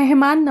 मेहमान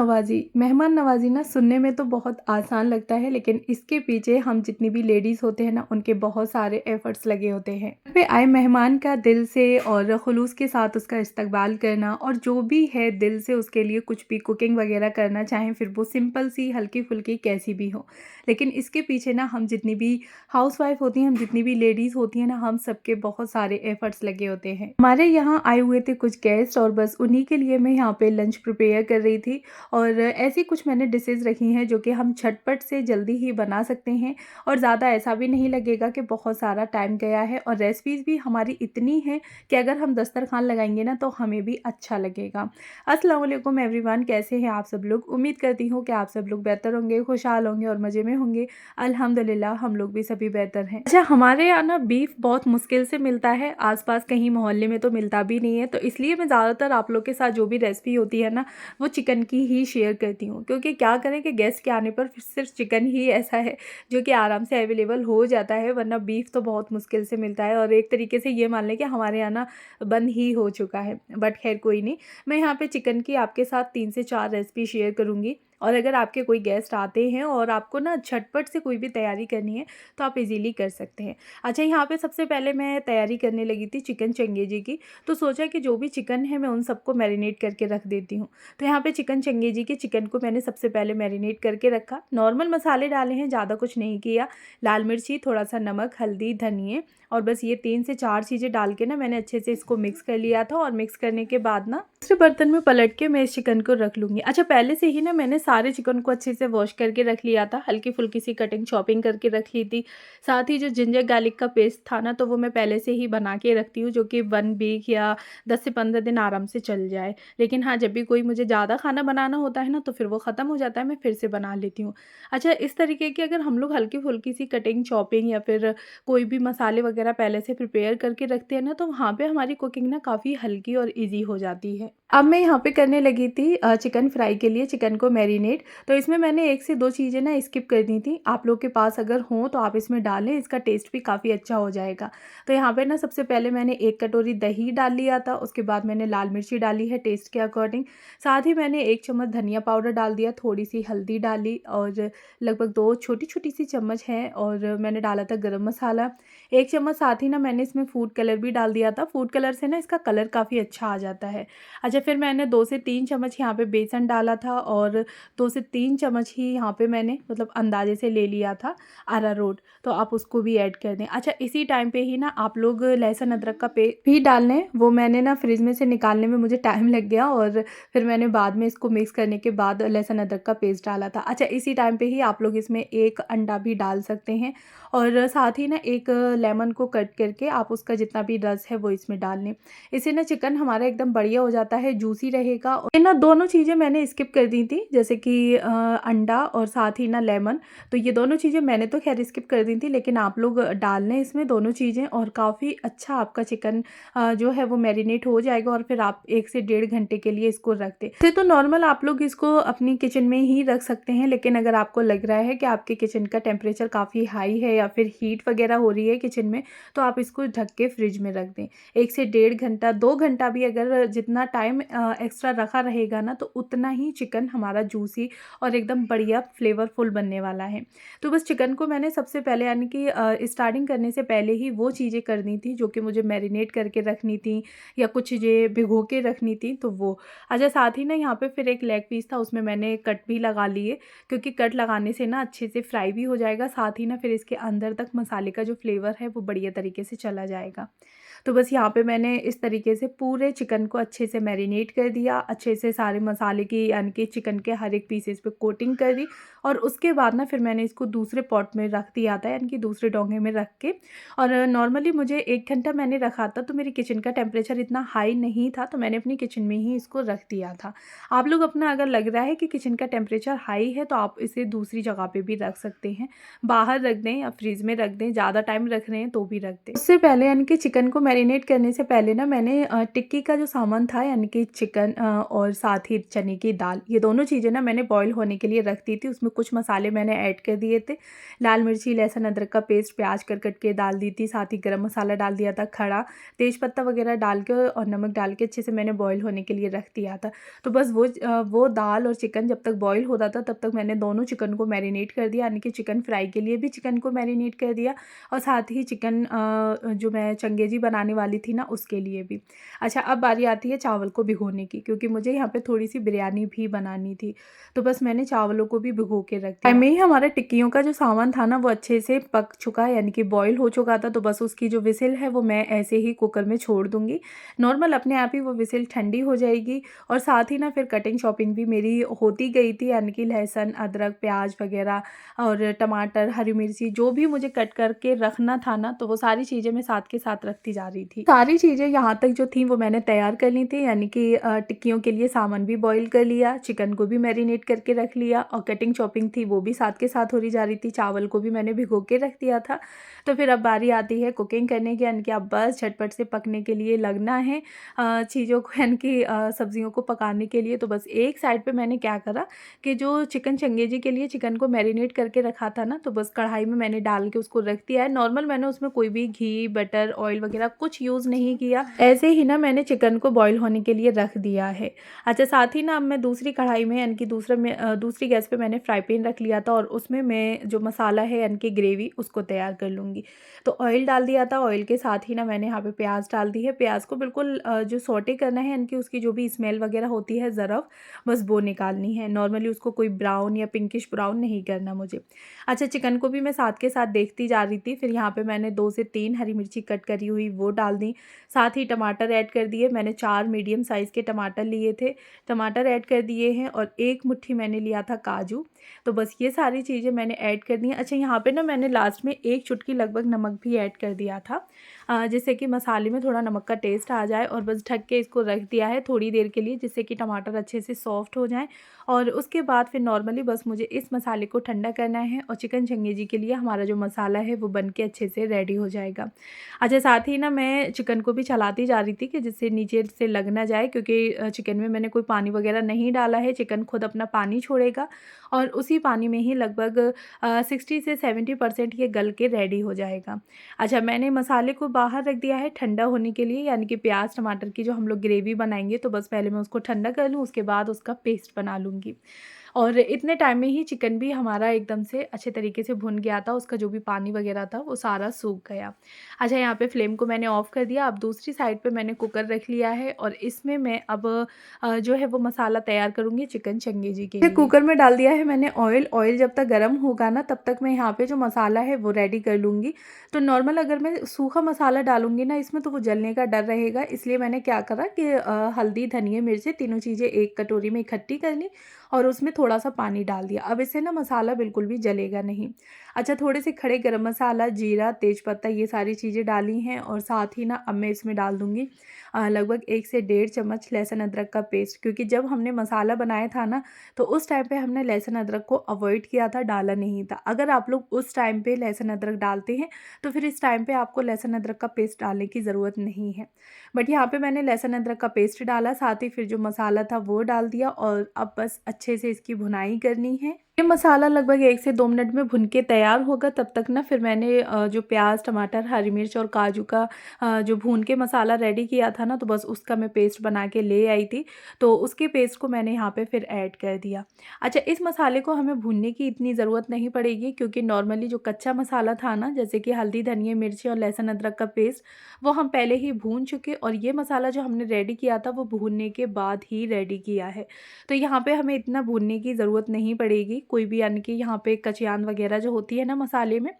नवाज़ी ना सुनने में तो बहुत आसान लगता है, लेकिन इसके पीछे हम जितनी भी लेडीज़ होते हैं ना, उनके बहुत सारे एफ़र्ट्स लगे होते हैं। घर पे आए मेहमान का दिल से और खुलूस के साथ उसका इस्तकबाल करना, और जो भी है दिल से उसके लिए कुछ भी कुकिंग वगैरह करना, चाहे फिर वो सिंपल सी हल्की-फुल्की कैसी भी हो। लेकिन इसके पीछे ना हम जितनी भी हाउसवाइफ़ होती हैं, हम जितनी भी लेडीज़ होती हैं ना, हम सबके बहुत सारे एफ़र्ट्स लगे होते हैं। हमारे यहाँ आए हुए थे कुछ गेस्ट, और बस उन्हीं के लिए मैं यहाँ पे लंच प्रिपेयर कर रही थी। और ऐसी कुछ मैंने डिशेज़ रखी हैं जो कि हम झटपट से जल्दी ही बना सकते हैं, और ज़्यादा ऐसा भी नहीं लगेगा कि बहुत सारा टाइम गया है, और रेसिपीज़ भी हमारी इतनी हैं कि अगर हम दस्तरखान लगाएंगे ना तो हमें भी अच्छा लगेगा। अस्सलाम वालेकुम एवरीवन, कैसे हैं आप सब लोग? उम्मीद करती हूँ कि आप सब लोग बेहतर होंगे, खुशहाल होंगे और मज़े में होंगे। अल्हम्दुलिल्लाह हम लोग भी सभी बेहतर हैं। अच्छा, हमारे यहाँ ना बीफ बहुत मुश्किल से मिलता है, आसपास कहीं मोहल्ले में तो मिलता भी नहीं है, तो इसलिए मैं ज़्यादातर आप लोग के साथ जो भी रेसिपी होती है ना, वो चिकन की ही शेयर करती हूँ। क्योंकि क्या करें कि गेस्ट के आने पर फिर सिर्फ चिकन ही ऐसा है जो कि आराम से अवेलेबल हो जाता है, वरना बीफ तो बहुत मुश्किल से मिलता है, और एक तरीके से ये मान लें कि हमारे यहाँ ना बंद ही हो चुका है। बट खैर कोई नहीं, मैं यहाँ पे चिकन की आपके साथ 3 से 4 रेसिपी शेयर करूँगी। और अगर आपके कोई गेस्ट आते हैं और आपको ना झटपट से कोई भी तैयारी करनी है, तो आप इजीली कर सकते हैं। अच्छा, यहाँ पे सबसे पहले मैं तैयारी करने लगी थी चिकन चंगेजी की, तो सोचा कि जो भी चिकन है मैं उन सबको मैरिनेट करके रख देती हूँ। तो यहाँ पे चिकन चंगेजी के चिकन को मैंने सबसे पहले मैरिनेट करके रखा। नॉर्मल मसाले डाले हैं, ज़्यादा कुछ नहीं किया। लाल मिर्ची, थोड़ा सा नमक, हल्दी, धनिए, और बस ये 3 से 4 चीज़ें डाल के ना मैंने अच्छे से इसको मिक्स कर लिया था। और मिक्स करने के बाद ना दूसरे बर्तन में पलट के मैं इस चिकन को रख लूँगी। अच्छा, पहले से ही ना मैंने सारे चिकन को अच्छे से वॉश करके रख लिया था, हल्की-फुल्की सी कटिंग चॉपिंग करके रख ली थी। साथ ही जो जिंजर गार्लिक का पेस्ट था ना, तो वो मैं पहले से ही बना के रखती हूँ, जो कि 1 वीक या 10 से 15 दिन आराम से चल जाए। लेकिन हाँ, जब भी कोई मुझे ज़्यादा खाना बनाना होता है ना, तो फिर वो ख़त्म हो जाता है, मैं फिर से बना लेती हूँ। अच्छा, इस तरीके की अगर हम लोग हल्की-फुल्की सी कटिंग चॉपिंग या फिर कोई भी मसाले वगैरह पहले से प्रिपेयर करके रखते हैं ना, तो वहाँ पे हमारी कुकिंग ना काफ़ी हल्की और ईज़ी हो जाती है। अब मैं यहाँ पे करने लगी थी चिकन फ्राई के लिए चिकन को मैरिनेट। तो इसमें मैंने 1 से 2 चीज़ें ना स्किप कर दी थी। आप लोग के पास अगर हों तो आप इसमें डालें, इसका टेस्ट भी काफ़ी अच्छा हो जाएगा। तो यहाँ पे ना सबसे पहले मैंने 1 कटोरी दही डाल लिया था, उसके बाद मैंने लाल मिर्ची डाली है टेस्ट के अकॉर्डिंग। साथ ही मैंने 1 चम्मच धनिया पाउडर डाल दिया, थोड़ी-सी हल्दी डाली, और लगभग 2 छोटी-छोटी सी चम्मच है, और मैंने डाला था गरम मसाला 1 चम्मच। साथ ही ना मैंने इसमें फूड कलर भी डाल दिया था, फूड कलर से ना इसका कलर काफ़ी अच्छा आ जाता है। अच्छा, फिर मैंने 2 से 3 चम्मच यहाँ पे बेसन डाला था, और 2 से 3 चम्मच ही यहाँ पे मैंने मतलब अंदाज़े से ले लिया था अरारोट, तो आप उसको भी ऐड कर दें। अच्छा, इसी टाइम पे ही ना आप लोग लहसुन अदरक का पेस्ट भी डाल लें, वो मैंने ना फ्रिज में से निकालने में मुझे टाइम लग गया, और फिर मैंने बाद में इसको मिक्स करने के बाद लहसुन अदरक का पेस्ट डाला था। अच्छा, इसी टाइम पे ही आप लोग इसमें 1 अंडा भी डाल सकते हैं, और साथ ही ना 1 लेमन को कट करके आप उसका जितना भी रस है वो इसमें डाल लें। इससे ना चिकन हमारा एकदम बढ़िया हो जाता है, जूसी रहेगा। और ये ना दोनों चीज़ें मैंने स्किप कर दी थी, जैसे कि अंडा और साथ ही ना लेमन, तो ये दोनों चीज़ें मैंने तो खैर स्किप कर दी थी, लेकिन आप लोग डाल लें इसमें दोनों चीज़ें, और काफ़ी अच्छा आपका चिकन जो है वो मैरिनेट हो जाएगा, और फिर आप 1 से 1.5 घंटे के लिए इसको रख दें। वैसे तो नॉर्मल आप लोग इसको अपनी किचन में ही रख सकते हैं, लेकिन अगर आपको लग रहा है कि आपके किचन का टेम्परेचर काफ़ी हाई है या फिर हीट वगैरह हो रही है किचन में, तो आप इसको ढक के फ्रिज में रख दें। 1 से 1.5 घंटा, 2 घंटा भी अगर जितना टाइम एक्स्ट्रा रखा रहेगा ना, तो उतना ही चिकन हमारा जूसी और एकदम बढ़िया फ्लेवरफुल बनने वाला है। तो बस चिकन को मैंने सबसे पहले यानी कि स्टार्टिंग करने से पहले ही वो चीज़ें करनी थी जो कि मुझे मैरिनेट करके रखनी थी, या कुछ चीज़ें भिगो के रखनी थी, तो वो। अच्छा, साथ ही ना यहाँ पे फिर एक लेग पीस था, उसमें मैंने कट भी लगा लिए, क्योंकि कट लगाने से ना अच्छे से फ्राई भी हो जाएगा, साथ ही ना फिर इसके अंदर तक मसाले का जो फ्लेवर है वो बढ़िया तरीके से चला जाएगा। तो बस यहाँ पे मैंने इस तरीके से पूरे चिकन को अच्छे से मैरिनेट कर दिया, अच्छे से सारे मसाले की यानी कि चिकन के हर एक पीसेस पे कोटिंग कर दी, और उसके बाद ना फिर मैंने इसको दूसरे पॉट में रख दिया था, यानी कि दूसरे डोंगे में रख के। और नॉर्मली मुझे 1 घंटा मैंने रखा था, तो मेरी किचन का टेम्परेचर इतना हाई नहीं था, तो मैंने अपनी किचन में ही इसको रख दिया था। आप लोग अपना अगर लग रहा है कि किचन का टेम्परेचर हाई है, तो आप इसे दूसरी जगह पे भी रख सकते हैं, बाहर रख दें या फ्रिज में रख दें, ज़्यादा टाइम रख रहे हैं तो भी रख दें। उससे पहले यानी कि चिकन को मैरिनेट करने से पहले ना मैंने टिक्की का जो सामान था यानी कि चिकन और साथ ही चने की दाल, ये दोनों चीज़ें ना मैंने बॉईल होने के लिए रख दी थी। उसमें कुछ मसाले मैंने ऐड कर दिए थे, लाल मिर्ची, लहसुन, अदरक का पेस्ट, प्याज कट के डाल दी थी, साथ ही गरम मसाला डाल दिया था खड़ा, तेज़पत्ता वगैरह डाल के और नमक डाल के अच्छे से मैंने बॉईल होने के लिए रख दिया था। तो बस वो दाल और चिकन जब तक बॉईल होता था तब तक मैंने दोनों चिकन को मैरिनेट कर दिया, यानी कि चिकन फ्राई के लिए भी चिकन को मैरिनेट कर दिया और साथ ही चिकन जो मैं चंगेजी बनाने वाली थी ना उसके लिए भी। अच्छा, अब बारी आती है चावल को भिगोने की, क्योंकि मुझे यहाँ पे थोड़ी-सी बिरयानी भी बनानी थी। तो बस मैंने चावलों को भी भिगो के रख दिया। में ही हमारा टिक्कियों का जो सामान था ना वो अच्छे से पक चुका है, यानी कि बॉईल हो चुका था। तो बस उसकी जो विसिल है वो मैं ऐसे ही कुकर में छोड़ दूँगी। नॉर्मल अपने आप ही वो विसिल ठंडी हो जाएगी और साथ ही ना फिर कटिंग शॉपिंग भी मेरी होती गई थी, यानी कि लहसुन, अदरक, प्याज वगैरह और टमाटर, हरी मिर्ची जो भी मुझे कट करके रखना था ना, तो वो सारी चीज़ें मैं साथ के साथ रखती जा रही थी। सारी चीज़ें यहाँ तक जो थी वो मैंने तैयार कर ली थी, यानी कि टिक्कियों के लिए सामान भी बॉईल कर लिया, चिकन को भी मैरिनेट करके रख लिया और कटिंग चॉपिंग थी वो भी साथ के साथ हो रही जा रही थी। चावल को भी मैंने भिगो के रख दिया था। तो फिर अब बारी आती है कुकिंग करने की, यानी कि अब बस झटपट से पकने के लिए लगना है चीज़ों को, यानी कि सब्जियों को पकाने के लिए। तो बस एक साइड पे मैंने क्या करा कि जो चिकन चंगेजी के लिए चिकन को मैरिनेट करके रखा था ना, तो बस कढ़ाई में मैंने डाल के उसको रख दिया है। नॉर्मल मैंने उसमें कोई भी घी, बटर, ऑयल वगैरह कुछ यूज़ नहीं किया, ऐसे ही ना मैंने चिकन को बॉईल होने के लिए रख दिया है। अच्छा, साथ ही ना अब मैं दूसरी कढ़ाई में, यानी कि दूसरी गैस पे मैंने फ्राई पैन रख लिया था और उसमें मैं जो मसाला है यानी कि ग्रेवी उसको तैयार कर लूँगी। तो ऑयल डाल दिया था, ऑयल के साथ ही ना मैंने यहाँ पे प्याज डाल दी है। प्याज को बिल्कुल जो सौटे करना है, यानी कि उसकी जो भी स्मेल वगैरह होती है ज़रफ़, बस वो निकालनी है। नॉर्मली उसको कोई ब्राउन या पिंकिश ब्राउन नहीं करना मुझे। अच्छा, चिकन को भी मैं साथ के साथ देखती जा रही थी। फिर यहाँ पे मैंने 2 से 3 हरी मिर्ची कट करी हुई वो डाल दी, साथ ही टमाटर ऐड कर दिए। मैंने 4 मीडियम साइज़ के टमाटर लिए थे, टमाटर ऐड कर दिए हैं और 1 मुट्ठी मैंने लिया था काजू। तो बस ये सारी चीज़ें मैंने ऐड कर दी हैं। अच्छा, यहाँ पे ना मैंने लास्ट में 1 चुटकी लगभग नमक भी ऐड कर दिया था, जिससे कि मसाले में थोड़ा नमक का टेस्ट आ जाए और बस ढक के इसको रख दिया है थोड़ी देर के लिए, जिससे कि टमाटर अच्छे से सॉफ्ट हो जाएँ। और उसके बाद फिर नॉर्मली बस मुझे इस मसाले को ठंडा करना है और चिकन चंगेजी के लिए हमारा जो मसाला है वो बन के अच्छे से रेडी हो जाएगा। अच्छा, साथ ही ना मैं चिकन को भी चलाती जा रही थी कि जिससे नीचे से लग ना जाए, क्योंकि चिकन में मैंने कोई पानी वगैरह नहीं डाला है। चिकन खुद अपना पानी छोड़ेगा और उसी पानी में ही लगभग 60 से 70% ये गल के रेडी हो जाएगा। अच्छा, मैंने मसाले को बाहर रख दिया है ठंडा होने के लिए, यानी कि प्याज टमाटर की जो हम लोग ग्रेवी बनाएंगे, तो बस पहले मैं उसको ठंडा कर लूँ, उसके बाद उसका पेस्ट बना लूँगी। और इतने टाइम में ही चिकन भी हमारा एकदम से अच्छे तरीके से भुन गया था, उसका जो भी पानी वगैरह था वो सारा सूख गया। अच्छा, यहाँ पे फ्लेम को मैंने ऑफ़ कर दिया। अब दूसरी साइड पे मैंने कुकर रख लिया है और इसमें मैं अब जो है वो मसाला तैयार करूँगी चिकन चंगेजी के लिए। कुकर में डाल दिया है मैंने ऑयल, ऑयल जब तक गर्म होगा ना तब तक मैं यहाँ पे जो मसाला है वो रेडी कर लूँगी। तो नॉर्मल अगर मैं सूखा मसाला डालूँगी ना इसमें तो वो जलने का डर रहेगा, इसलिए मैंने क्या करा कि हल्दी, धनिया, मिर्ची तीनों चीज़ें एक कटोरी में इकट्ठी कर ली और उसमें थोड़ा-सा पानी डाल दिया। अब इससे ना मसाला बिल्कुल भी जलेगा नहीं। अच्छा, थोड़े से खड़े गरम मसाला, जीरा, तेज़पत्ता ये सारी चीज़ें डाली हैं और साथ ही ना अब मैं इसमें डाल दूँगी लगभग 1 से डेढ़ चम्मच लहसुन अदरक का पेस्ट, क्योंकि जब हमने मसाला बनाया था ना तो उस टाइम पे हमने लहसुन अदरक को अवॉइड किया था, डाला नहीं था। अगर आप लोग उस टाइम पे लहसुन अदरक डालते हैं तो फिर इस टाइम पे आपको लहसुन अदरक का पेस्ट डालने की ज़रूरत नहीं है। बट यहाँ पे मैंने लहसुन अदरक का पेस्ट डाला, साथ ही फिर जो मसाला था वो डाल दिया और अब बस अच्छे से इसकी भुनाई करनी है। ये मसाला लगभग 1 से 2 मिनट में भुन के तैयार होगा, तब तक ना फिर मैंने जो प्याज, टमाटर, हरी मिर्च और काजू का जो भून के मसाला रेडी किया था ना, तो बस उसका मैं पेस्ट बना के ले आई थी। तो उसके पेस्ट को मैंने यहाँ पे फिर ऐड कर दिया। अच्छा, इस मसाले को हमें भूनने की इतनी ज़रूरत नहीं पड़ेगी, क्योंकि नॉर्मली जो कच्चा मसाला था ना, जैसे कि हल्दी, धनिया, मिर्ची और लहसुन अदरक का पेस्ट, वो हम पहले ही भून चुके और ये मसाला जो हमने रेडी किया था वो भूनने के बाद ही रेडी किया है। तो यहाँ पे हमें इतना भूनने की ज़रूरत नहीं पड़ेगी कोई भी, यानी कि यहाँ पे कचियान वगैरह जो होती है ना मसाले में,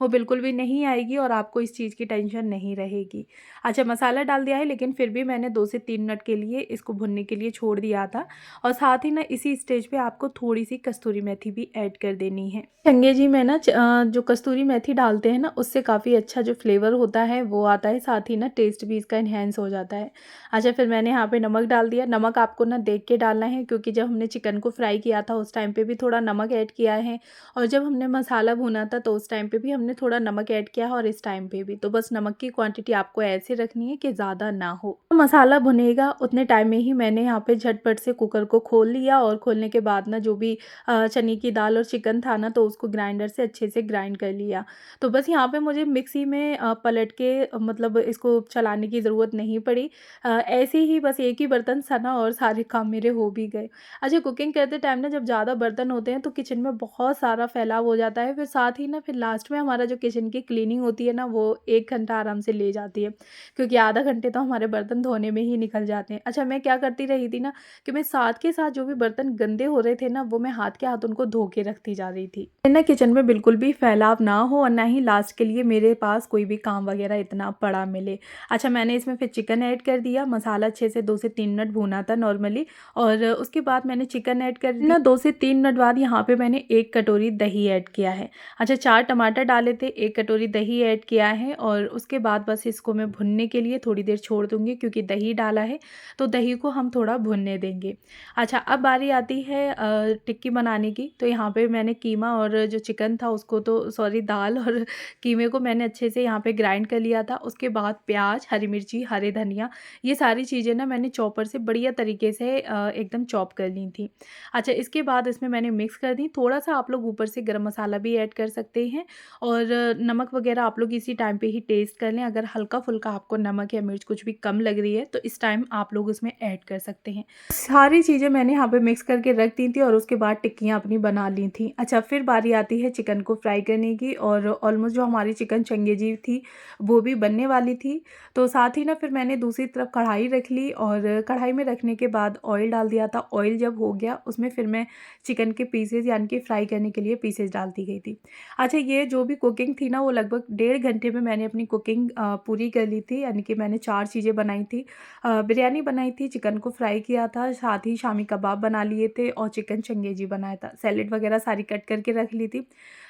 वो बिल्कुल भी नहीं आएगी और आपको इस चीज़ की टेंशन नहीं रहेगी। अच्छा, मसाला डाल दिया है लेकिन फिर भी मैंने 2 से 3 मिनट के लिए इसको भुनने के लिए छोड़ दिया था और साथ ही ना इसी स्टेज पे आपको थोड़ी-सी कस्तूरी मेथी भी ऐड कर देनी है। चंगेजी में ना जो कस्तूरी मेथी डालते हैं ना उससे काफ़ी अच्छा जो फ्लेवर होता है वो आता है, साथ ही ना टेस्ट भी इसका एनहांस हो जाता है। अच्छा, फिर मैंने यहाँ पे नमक डाल दिया। नमक आपको ना देख के डालना है, क्योंकि जब हमने चिकन को फ्राई किया था उस टाइम पे भी थोड़ा नमक ऐड किया है और जब हमने मसाला भुना था तो उस टाइम पे भी हमने मैंने थोड़ा नमक ऐड किया है और इस टाइम पे भी। तो बस नमक की क्वांटिटी आपको ऐसे रखनी है कि ज़्यादा ना हो। तो मसाला भुनेगा उतने टाइम में ही मैंने यहाँ पे झटपट से कुकर को खोल लिया और खोलने के बाद ना जो भी चने की दाल और चिकन था ना, तो उसको ग्राइंडर से अच्छे से ग्राइंड कर लिया। तो बस यहाँ पे मुझे मिक्सी में पलट के मतलब इसको चलाने की ज़रूरत नहीं पड़ी। ऐसे ही बस एक ही बर्तन सना और सारे काम मेरे हो भी गए। अच्छा, कुकिंग करते टाइम ना जब ज़्यादा बर्तन होते हैं तो किचन में बहुत सारा फैलाव हो जाता है। फिर साथ ही ना फिर लास्ट में हमारा जो किचन की क्लीनिंग होती है ना, वो 1 घंटा आराम से ले जाती है, क्योंकि आधा घंटे तो हमारे बर्तन धोने में ही निकल जाते हैं। अच्छा, मैं क्या करती रही थी ना कि मैं साथ के साथ जो भी बर्तन गंदे हो रहे थे ना, वो मैं हाथ के हाथ उनको धो के रखती जा रही थी। ना किचन में बिल्कुल भी फैलाव ना हो और ना ही लास्ट के लिए मेरे पास कोई भी काम वगैरह इतना पड़ा मिले। अच्छा, मैंने इसमें फिर चिकन ऐड कर दिया। मसाला अच्छे से 2 से 3 मिनट भूना था नॉर्मली, और उसके बाद मैंने चिकन ऐड कर दिया। 2 से 3 मिनट बाद यहाँ पे मैंने 1 कटोरी दही ऐड किया है। अच्छा, 4 टमाटर डाले थे, 1 कटोरी दही ऐड किया है और उसके बाद बस इसको मैं भुनने के लिए थोड़ी देर छोड़ दूँगी, क्योंकि दही डाला है तो दही को हम थोड़ा भुनने देंगे। अच्छा, अब बारी आती है टिक्की बनाने की। तो यहाँ पे मैंने कीमा और जो चिकन था उसको तो सॉरी दाल और कीमे को मैंने अच्छे से यहाँ पे ग्राइंड कर लिया था। उसके बाद प्याज, हरी मिर्ची, हरे धनिया, ये सारी चीज़ें ना मैंने चॉपर से बढ़िया तरीके से एकदम चॉप कर ली थी। अच्छा, इसके बाद इसमें मैंने मिक्स कर दी। थोड़ा-सा आप लोग ऊपर से गरम मसाला भी ऐड कर सकते हैं और नमक वगैरह आप लोग इसी टाइम पे ही टेस्ट कर लें। अगर हल्का-फुल्का आपको नमक या मिर्च कुछ भी कम लग रही है तो इस टाइम आप लोग उसमें ऐड कर सकते हैं। सारी चीज़ें मैंने यहाँ पे मिक्स करके रख दी थी और उसके बाद टिक्कियाँ अपनी बना ली थी। अच्छा, फिर बारी आती है चिकन को फ्राई करने की, और ऑलमोस्ट जो हमारी चिकन चंगेजी थी वो भी बनने वाली थी। तो साथ ही ना फिर मैंने दूसरी तरफ कढ़ाई रख ली और कढ़ाई में रखने के बाद ऑयल डाल दिया था। ऑयल जब हो गया उसमें फिर मैं चिकन के पीसेस यानी कि फ्राई करने के लिए पीसेस डालती गई थी। अच्छा, ये जो भी कुकिंग थी ना वो लगभग 1.5 घंटे में मैंने अपनी कुकिंग पूरी कर ली थी, यानी कि मैंने 4 चीज़ें बनाई थी। बिरयानी बनाई थी, चिकन को फ्राई किया था, साथ ही शामी कबाब बना लिए थे और चिकन चंगेजी बनाया था। सैलेड वगैरह सारी कट करके रख ली थी।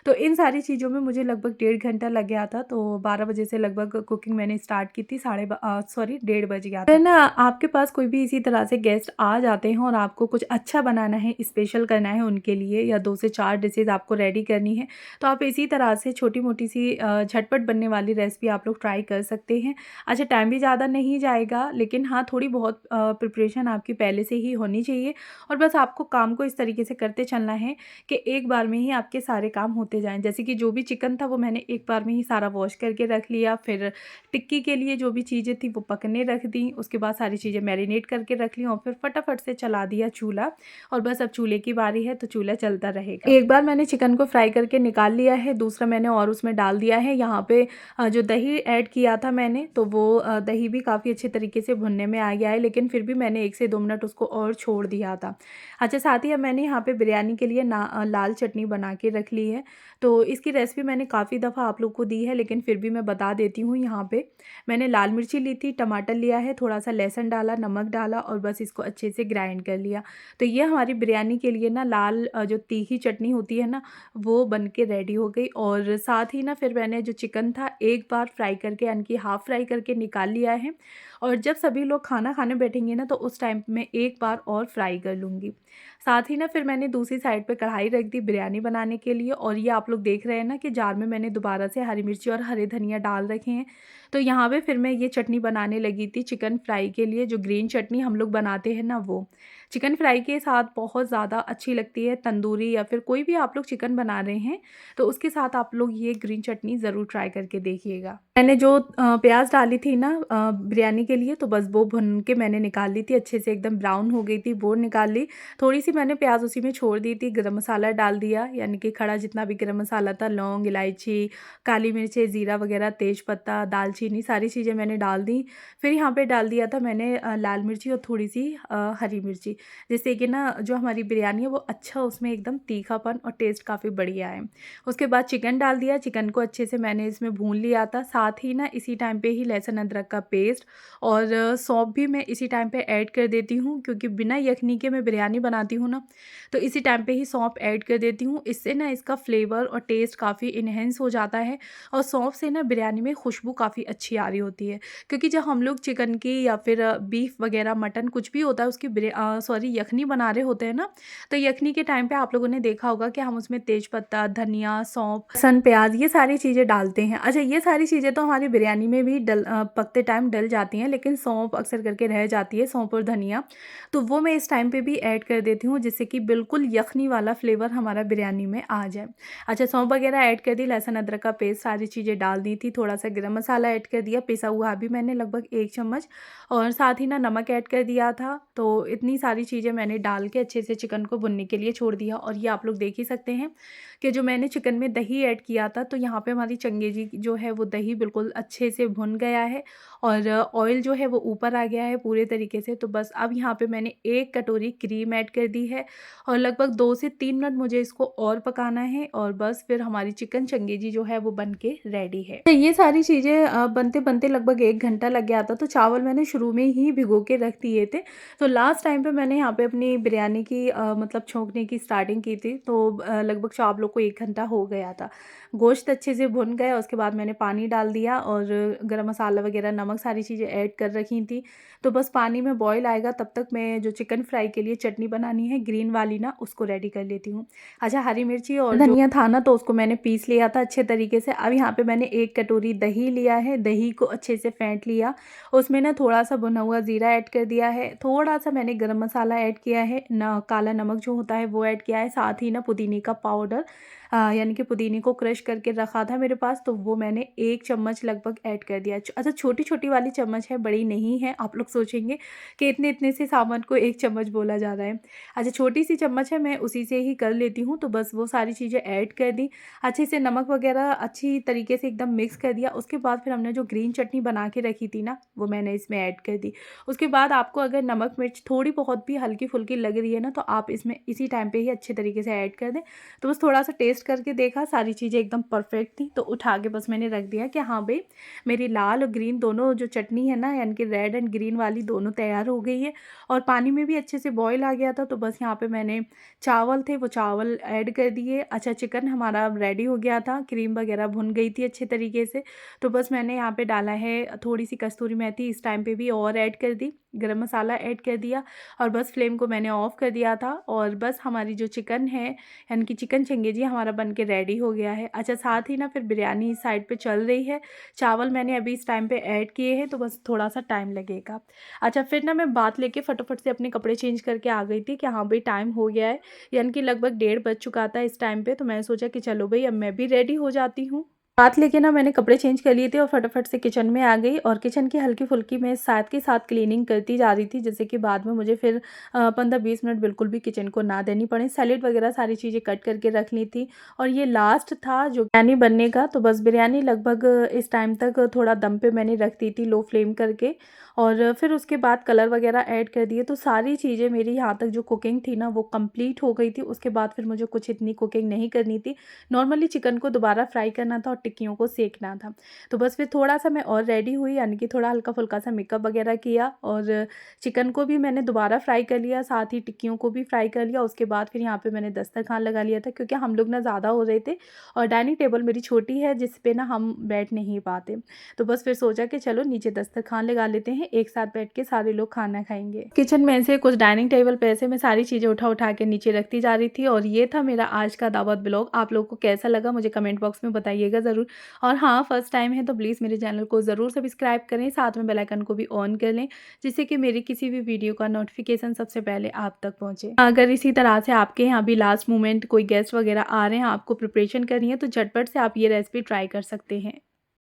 तो इन सारी चीज़ों में मुझे लगभग 1.5 घंटा लग गया था। तो 12 बजे से लगभग कुकिंग मैंने स्टार्ट की थी, 1:30 बज गया था। ना आपके पास कोई भी इसी तरह से गेस्ट आ जाते हैं और आपको कुछ अच्छा बनाना है, स्पेशल करना है उनके लिए, या 2 से 4 डिशेज़ आपको रेडी करनी है, तो आप इसी तरह से छोटी-मोटी सी झटपट बनने वाली रेसिपी आप लोग ट्राई कर सकते हैं। अच्छा, टाइम भी ज़्यादा नहीं जाएगा, लेकिन हाँ, थोड़ी बहुत प्रिपरेशन आपकी पहले से ही होनी चाहिए और बस आपको काम को इस तरीके से करते चलना है कि एक बार में ही आपके सारे काम होते जाएँ। जैसे कि जो भी चिकन था वो मैंने एक बार में ही सारा वॉश करके रख लिया, फिर टिक्की के लिए जो भी चीज़ें थी वो पकने रख दी, उसके बाद सारी चीज़ें मैरिनेट करके रख ली और फिर फटाफट से चला दिया चूल्हा, और बस अब चूल्हे की बारी है तो चूल्हा चलता रहेगा। एक बार मैंने चिकन को फ्राई करके निकाल लिया है, दूसरा मैंने और उसमें डाल दिया है। यहाँ पे जो दही ऐड किया था मैंने, तो वो दही भी काफ़ी अच्छे तरीके से भुनने में आ गया है, लेकिन फिर भी मैंने 1 से 2 मिनट उसको और छोड़ दिया था। अच्छा, साथ ही अब मैंने यहाँ पे बिरयानी के लिए लाल चटनी बना के रख ली है। तो इसकी रेसिपी मैंने काफ़ी दफ़ा आप लोग को दी है, लेकिन फिर भी मैं बता देती हूँ। यहाँ पे मैंने लाल मिर्ची ली थी, टमाटर लिया है, थोड़ा-सा लहसुन डाला, नमक डाला और बस इसको अच्छे से ग्राइंड कर लिया। तो ये हमारी बिरयानी के लिए ना लाल जो तीखी चटनी होती है ना, वो बन के रेडी हो गई। और साथ ही ना फिर मैंने जो चिकन था एक बार फ्राई करके यानी कि हाफ़ फ्राई करके निकाल लिया है, और जब सभी लोग खाना खाने बैठेंगे ना तो उस टाइम पे मैं एक बार और फ्राई कर लूँगी। साथ ही ना फिर मैंने दूसरी साइड पे कढ़ाई रख दी बिरयानी बनाने के लिए, और ये आप लोग देख रहे हैं ना कि जार में मैंने दोबारा से हरी मिर्ची और हरे धनिया डाल रखे हैं। तो यहाँ पे फिर मैं ये चटनी बनाने लगी थी चिकन फ्राई के लिए, जो ग्रीन चटनी हम लोग बनाते हैं ना वो। चिकन फ्राई के साथ बहुत ज़्यादा अच्छी लगती है, तंदूरी या फिर कोई भी आप लोग चिकन बना रहे हैं तो उसके साथ आप लोग ये ग्रीन चटनी ज़रूर ट्राई करके देखिएगा। मैंने जो प्याज़ डाली थी ना बिरयानी के लिए, तो बस वो भुन के मैंने निकाल ली थी, अच्छे से एकदम ब्राउन हो गई थी, वो निकाल ली। थोड़ी-सी मैंने प्याज़ उसी में छोड़ दी थी, गरम मसाला डाल दिया, यानी कि खड़ा जितना भी गरम मसाला था, लौंग, इलायची, काली मिर्चें, ज़ीरा वगैरह, तेज़पत्ता, दालचीनी, सारी चीज़ें मैंने डाल दी। फिर यहाँ पे डाल दिया था मैंने लाल मिर्ची और थोड़ी-सी हरी मिर्ची, जिससे कि ना जो हमारी बिरयानी है वो अच्छा उसमें एकदम तीखापन और टेस्ट काफ़ी बढ़िया है। उसके बाद चिकन डाल दिया, चिकन को अच्छे से मैंने इसमें भून लिया था, साथ ही ना इसी टाइम पे ही लहसुन अदरक का पेस्ट और सौंफ भी मैं इसी टाइम पे ऐड कर देती हूँ, क्योंकि बिना यखनी के मैं बिरयानी बनाती हूँ ना, तो इसी टाइम पे ही सौंफ ऐड कर देती हूँ। इससे ना इसका फ्लेवर और टेस्ट काफ़ी इन्हेंस हो जाता है, और सौंफ से ना बिरयानी में खुशबू काफ़ी अच्छी आ रही होती है। क्योंकि जब हम लोग चिकन की या फिर बीफ वगैरह मटन कुछ भी होता है उसकी यखनी बना रहे होते हैं ना, तो यखनी के टाइम पे आप लोगों ने देखा होगा कि हम उसमें तेज़पत्ता, धनिया, सौंफ, लहसुन, प्याज़ ये सारी चीज़ें डालते हैं। अच्छा, ये सारी चीज़ें तो हमारी बिरयानी में भी पकते टाइम डल जाती हैं, लेकिन सौंफ अक्सर करके रह जाती है, सौंफ और धनिया, तो वो मैं इस टाइम पे भी ऐड कर देती हूँ, जिससे कि बिल्कुल यखनी वाला फ्लेवर हमारा बिरयानी में आ जाए। अच्छा, सौंफ वगैरह ऐड कर दी, लहसुन अदरक का पेस्ट, सारी चीज़ें डाल दी थी, थोड़ा सा गरम मसाला ऐड कर दिया, पिसा हुआ भी मैंने लगभग 1 चम्मच, और साथ ही ना नमक ऐड कर दिया था। तो इतनी सारी चीज़ें मैंने डाल के अच्छे से चिकन को भुनने के लिए छोड़ दिया। और ये आप लोग देख ही सकते हैं कि जो मैंने चिकन में दही ऐड किया था, तो यहाँ पे हमारी चंगेजी जो है वो दही बिल्कुल अच्छे से भुन गया है, और ऑयल जो है वो ऊपर आ गया है पूरे तरीके से। तो बस अब यहाँ पे मैंने 1 कटोरी क्रीम ऐड कर दी है, और लगभग 2 से 3 मिनट मुझे इसको और पकाना है, और बस फिर हमारी चिकन चंगेजी जो है वो बन के रेडी है। तो ये सारी चीज़ें बनते बनते लगभग 1 घंटा लग गया था। तो चावल मैंने शुरू में ही भिगो के रख दिए थे, तो लास्ट टाइम पे मैंने यहाँ पे अपनी बिरयानी की मतलब छोंकने की स्टार्टिंग की थी, तो लगभग चावलों को 1 घंटा हो गया था। गोश्त अच्छे से भुन गया, उसके बाद मैंने पानी डाल दिया, और गरम मसाला वगैरह, नमक, सारी चीज़ें ऐड कर रखी थी। तो बस पानी में बॉईल आएगा तब तक मैं जो चिकन फ्राई के लिए चटनी बनानी है ग्रीन वाली ना, उसको रेडी कर लेती हूँ। अच्छा, हरी मिर्ची और धनिया था ना, तो उसको मैंने पीस लिया था अच्छे तरीके से। अब यहाँ पे मैंने 1 कटोरी दही लिया है, दही को अच्छे से फेंट लिया, उसमें ना थोड़ा सा भुना हुआ ज़ीरा ऐड कर दिया है, थोड़ा सा मैंने गरम मसाला ऐड किया है ना, काला नमक जो होता है वो ऐड किया है, साथ ही ना पुदीने का पाउडर, यानी कि पुदीने को क्रश करके रखा था मेरे पास, तो वो मैंने 1 चम्मच लगभग ऐड कर दिया। अच्छा, छोटी छोटी वाली चम्मच है, बड़ी नहीं है। आप लोग सोचेंगे कि इतने इतने से सामान को 1 चम्मच बोला जा रहा है। अच्छा, छोटी सी चम्मच है, मैं उसी से ही कर लेती हूँ। तो बस वो सारी चीज़ें ऐड कर दी, अच्छे से नमक वगैरह अच्छी तरीके से एकदम मिक्स कर दिया। उसके बाद फिर हमने जो ग्रीन चटनी बना के रखी थी ना, वो मैंने इसमें ऐड कर दी। उसके बाद आपको अगर नमक मिर्च थोड़ी बहुत भी हल्की फुल्की लग रही है ना, तो आप इसमें इसी टाइम पे ही अच्छे तरीके से ऐड कर दें। तो बस थोड़ा सा टेस्ट करके देखा, सारी चीज़ें एकदम परफेक्ट थी, तो उठा के बस मैंने रख दिया कि हाँ भाई, मेरी लाल और ग्रीन दोनों जो चटनी है ना, यानी कि रेड एंड ग्रीन वाली, दोनों तैयार हो गई है, और पानी में भी अच्छे से बॉईल आ गया था। तो बस यहाँ पे मैंने चावल थे वो चावल ऐड कर दिए। अच्छा, चिकन हमारा रेडी हो गया था, क्रीम वगैरह भुन गई थी अच्छे तरीके से। तो बस मैंने यहाँ पे डाला है थोड़ी सी कस्तूरी मेथी, इस टाइम पे भी और ऐड कर दी, गरम मसाला ऐड कर दिया, और बस फ्लेम को मैंने ऑफ कर दिया था, और बस हमारी जो चिकन है, यानी कि चिकन चंगेजी हमारा बन के रेडी हो गया है। अच्छा, साथ ही ना फिर बिरयानी इस साइड पे चल रही है, चावल मैंने अभी इस टाइम पे ऐड किए हैं, तो बस थोड़ा सा टाइम लगेगा। अच्छा, फिर ना मैं बात लेके फटाफट से अपने कपड़े चेंज करके आ गई थी कि हाँ भाई, टाइम हो गया है, यानी कि लगभग 1:30 बज चुका था इस टाइम पे। तो मैं सोचा कि चलो भाई, अब मैं भी रेडी हो जाती हूँ। बात लेके ना मैंने कपड़े चेंज कर लिए थे, और फटाफट से किचन में आ गई, और किचन की हल्की फुल्की मैं साथ के साथ क्लीनिंग करती जा रही थी, जैसे कि बाद में मुझे फिर 15-20 मिनट बिल्कुल भी किचन को ना देनी पड़े। सैलेड वगैरह सारी चीज़ें कट करके रख ली थी, और ये लास्ट था जो बिरयानी बनने का। तो बस बिरयानी लगभग इस टाइम तक थोड़ा दम पे मैंने रख दी थी, लो फ्लेम करके, और फिर उसके बाद कलर वगैरह ऐड कर दिए। तो सारी चीज़ें मेरी यहाँ तक जो कुकिंग थी ना, वो कंप्लीट हो गई थी। उसके बाद फिर मुझे कुछ इतनी कुकिंग नहीं करनी थी, नॉर्मली चिकन को दोबारा फ्राई करना था और टिक्कियों को सेकना था। तो बस फिर थोड़ा सा मैं और रेडी हुई, यानी कि थोड़ा हल्का फुल्का सा मेकअप वगैरह किया, और चिकन को भी मैंने दोबारा फ्राई कर लिया, साथ ही टिक्कियों को भी फ्राई कर लिया। उसके बाद फिर यहाँ पे मैंने दस्तरखान लगा लिया था, क्योंकि हम लोग ना ज़्यादा हो रहे थे, और डाइनिंग टेबल मेरी छोटी है जिस पे ना हम बैठ नहीं पाते। तो बस फिर सोचा कि चलो नीचे दस्तरखान लगा लेते हैं, एक साथ बैठ के सारे लोग खाना खाएंगे। किचन में से कुछ डाइनिंग टेबल पे से मैं सारी चीज़ें उठा उठा के नीचे रखती जा रही थी, और ये था मेरा आज का दावत ब्लॉग। आप लोगों को कैसा लगा मुझे कमेंट बॉक्स में बताइएगा ज़रूर। और हाँ, फर्स्ट टाइम है तो प्लीज़ मेरे चैनल को ज़रूर सब्सक्राइब करें, साथ में बेल आइकन को भी ऑन कर लें, जिससे कि मेरी किसी भी वीडियो का नोटिफिकेशन सबसे पहले आप तक पहुँचे। अगर इसी तरह से आपके यहाँ भी लास्ट मोमेंट कोई गेस्ट वगैरह आ रहे हैं, आपको प्रिपरेशन करनी है, तो झटपट से आप ये रेसिपी ट्राई कर सकते हैं।